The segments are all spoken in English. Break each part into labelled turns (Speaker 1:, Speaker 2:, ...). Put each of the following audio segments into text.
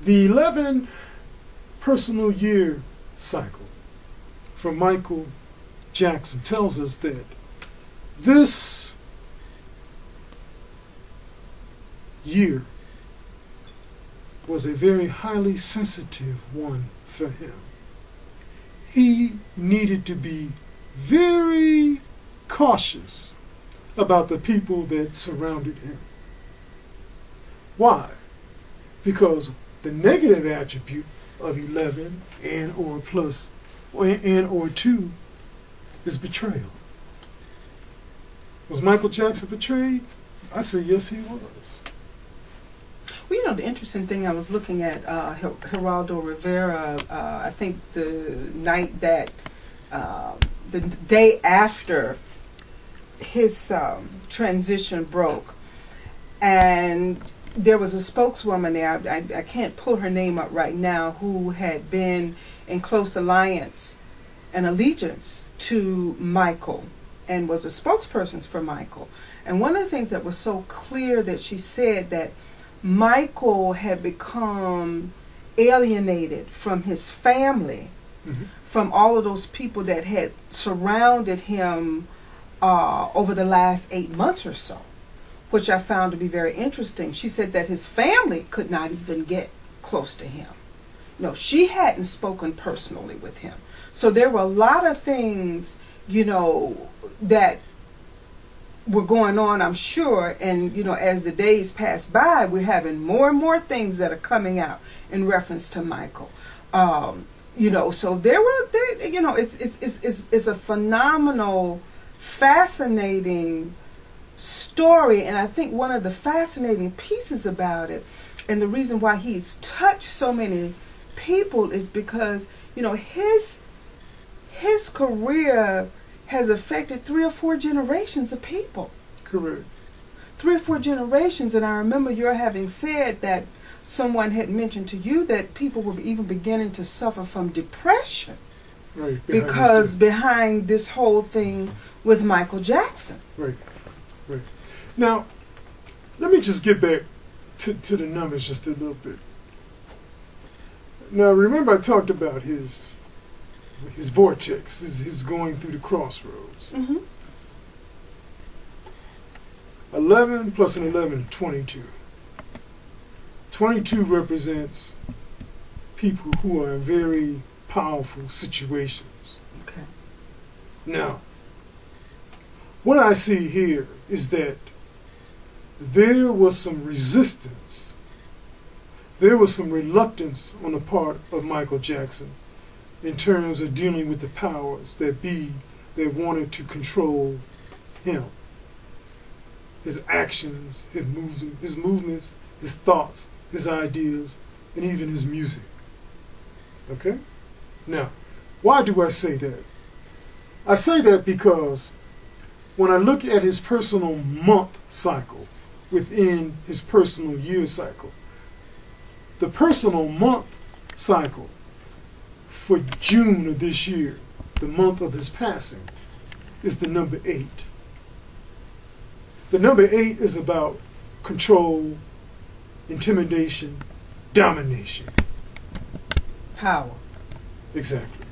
Speaker 1: The 11 personal year cycle from Michael Jackson tells us that this year was a very highly sensitive one for him. He needed to be very cautious about the people that surrounded him. Why? Because the negative attribute of 11 and or plus and or 2 is betrayal. Was Michael Jackson betrayed? I say yes, he was.
Speaker 2: Well, you know, the interesting thing, I was looking at Geraldo Rivera, I think the night that, the day after his transition broke, and there was a spokeswoman there, I can't pull her name up right now, who had been in close alliance and allegiance to Michael and was a spokesperson for Michael. And one of the things that was so clear that she said that Michael had become alienated from his family, from all of those people that had surrounded him over the last 8 months or so, which I found to be very interesting. She said that his family could not even get close to him. No, she hadn't spoken personally with him. So there were a lot of things, you know, that were going on, I'm sure, and you know, as the days pass by, we're having more and more things that are coming out in reference to Michael. You know, so you know, it's a phenomenal, fascinating story, and I think one of the fascinating pieces about it, and the reason why he's touched so many people, is because, you know, his career has affected 3 or 4 generations of people.
Speaker 1: Correct.
Speaker 2: 3 or 4 generations, and I remember your having said that someone had mentioned to you that people were even beginning to suffer from depression,
Speaker 1: right,
Speaker 2: behind this whole thing with Michael Jackson.
Speaker 1: Right, right. Now, let me just get back to the numbers just a little bit. Now, remember I talked about his vortex, his going through the crossroads. 11 plus an 11, 22. 22 represents people who are in very powerful situations.
Speaker 2: Okay.
Speaker 1: Now, what I see here is that there was some resistance, there was some reluctance on the part of Michael Jackson in terms of dealing with the powers that be that wanted to control him, his actions, his movements, his thoughts, his ideas, and even his music. Okay? Now, why do I say that? I say that because when I look at his personal month cycle within his personal year cycle, the personal month cycle for June of this year, the month of his passing, is the number 8. The number 8 is about control, intimidation, domination.
Speaker 2: Power.
Speaker 1: Exactly.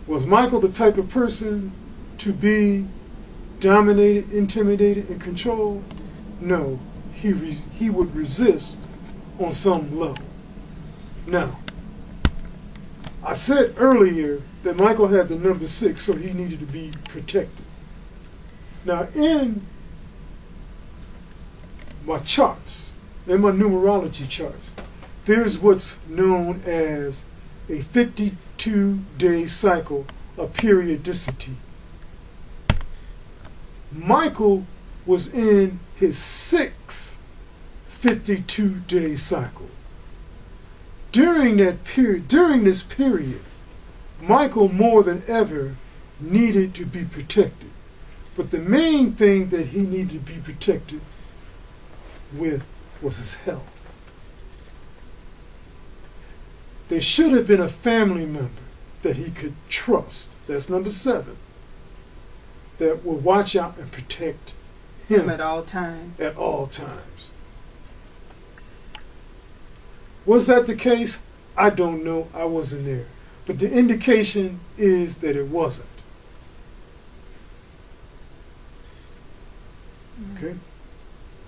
Speaker 1: Was Michael the type of person to be dominated, intimidated, and controlled? No. He would resist on some level. Now, I said earlier that Michael had the number 6, so he needed to be protected. Now, in my charts, in my numerology charts, there's what's known as a 52-day cycle of periodicity. Michael was in his 6th 52-day cycle. During this period, Michael more than ever needed to be protected. But the main thing that he needed to be protected with was his health. There should have been a family member that he could trust, that's number 7, that will watch out and protect him
Speaker 2: at all times.
Speaker 1: At all times. Was that the case? I don't know. I wasn't there. But the indication is that it wasn't. Okay?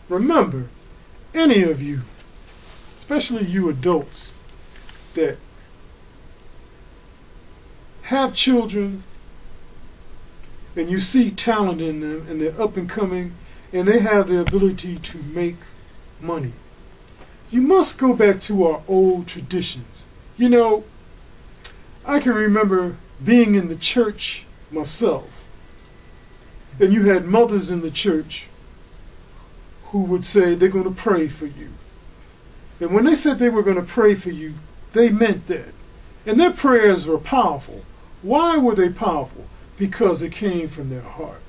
Speaker 1: Remember, any of you, especially you adults, that have children and you see talent in them and they're up and coming and they have the ability to make money, you must go back to our old traditions. You know, I can remember being in the church myself, and you had mothers in the church who would say they're going to pray for you. And when they said they were going to pray for you, they meant that. And their prayers were powerful. Why were they powerful? Because it came from their heart.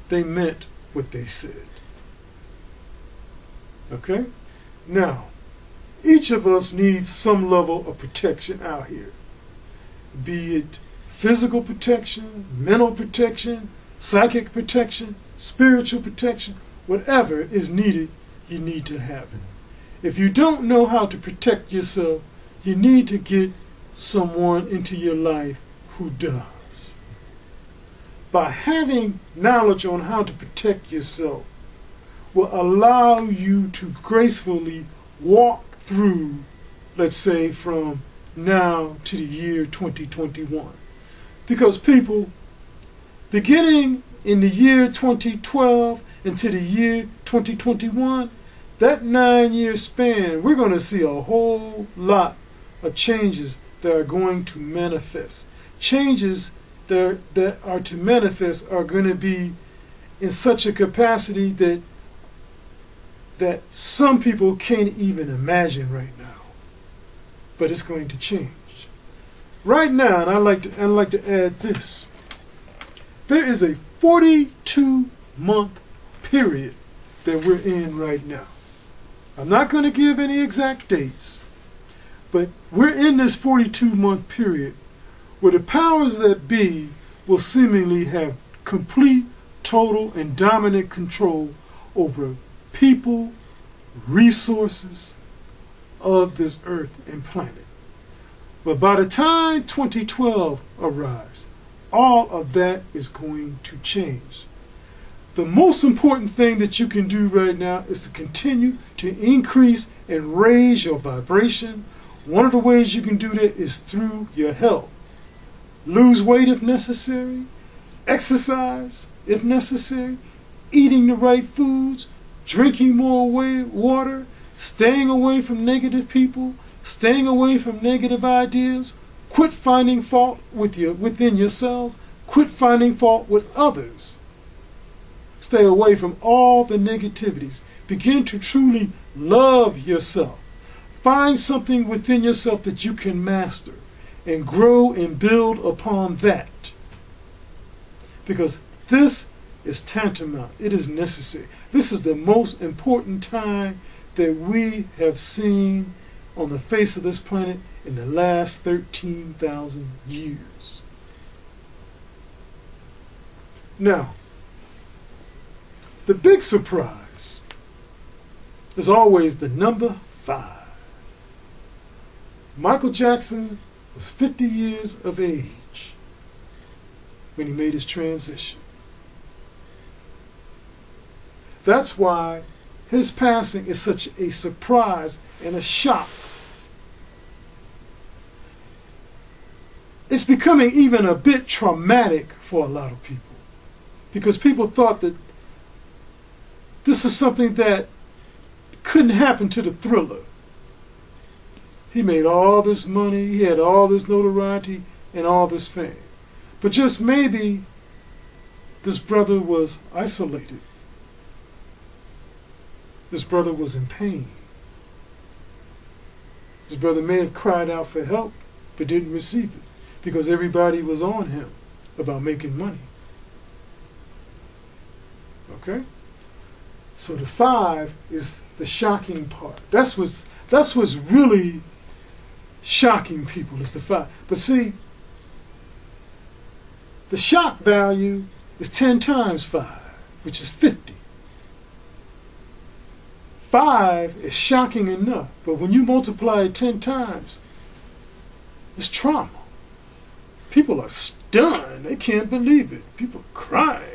Speaker 1: They meant what they said. Okay? Now, each of us needs some level of protection out here. Be it physical protection, mental protection, psychic protection, spiritual protection, whatever is needed, you need to have it. If you don't know how to protect yourself, you need to get someone into your life who does. By having knowledge on how to protect yourself will allow you to gracefully walk through, let's say, from now to the year 2021. Because people, beginning in the year 2012 into the year 2021, that 9-year span, we're going to see a whole lot of changes that are going to manifest. Changes that are to manifest are going to be in such a capacity that some people can't even imagine right now. But it's going to change. Right now, and I'd like to add this. There is a 42-month period that we're in right now. I'm not going to give any exact dates, but we're in this 42-month period where the powers that be will seemingly have complete, total, and dominant control over people, resources of this earth and planet. But by the time 2012 arrives, all of that is going to change. The most important thing that you can do right now is to continue to increase and raise your vibration. One of the ways you can do that is through your health. Lose weight if necessary, exercise if necessary, eating the right foods, drinking more water, staying away from negative people, staying away from negative ideas, quit finding fault within yourselves, quit finding fault with others. Stay away from all the negativities. Begin to truly love yourself. Find something within yourself that you can master and grow and build upon that. Because this is tantamount. It is necessary. This is the most important time that we have seen on the face of this planet in the last 13,000 years. Now, the big surprise is always the number 5. Michael Jackson was 50 years of age when he made his transition. That's why his passing is such a surprise and a shock. It's becoming even a bit traumatic for a lot of people, because people thought that this is something that couldn't happen to the Thriller. He made all this money, he had all this notoriety and all this fame. But just maybe this brother was isolated. This brother was in pain. This brother may have cried out for help, but didn't receive it because everybody was on him about making money. Okay? So the 5 is the shocking part. That's what's really shocking people, is the 5. But see, the shock value is 10 times 5, which is 50. 5 is shocking enough, but when you multiply it 10 times, it's trauma. People are stunned. They can't believe it. People are crying.